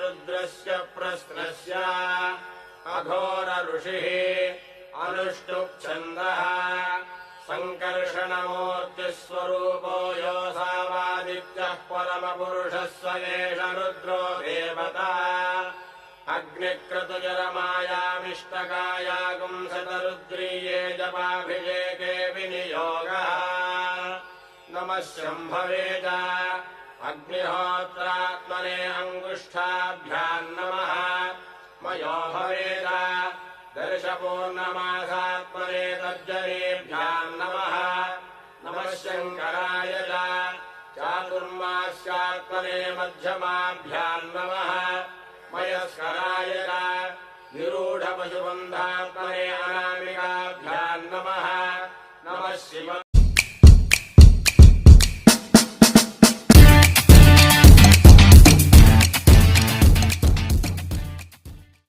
रुद्रस्य प्रश्नस्य अघोर ऋषिः अनुष्टुप्छन्दः सङ्कर्षणमूर्तिस्वरूपो योऽसावादित्यः परमपुरुषः स एष रुद्रो देवता अग्निक्रतुजरमायामिष्टकायागुंसतरुद्रीये जपाभिषेके विनियोगः नमः शम्भवे च अग्निहोत्रात्मने अङ्गुष्ठाभ्याम् नमः मयो भवेद दर्शपूर्णमासात्मने तर्जनीभ्याम् नमः नमः शङ्कराय च चातुर्मास्यात्मने मध्यमाभ्याम् नमः मयस्कराय च निरूढपशुबन्धात्मने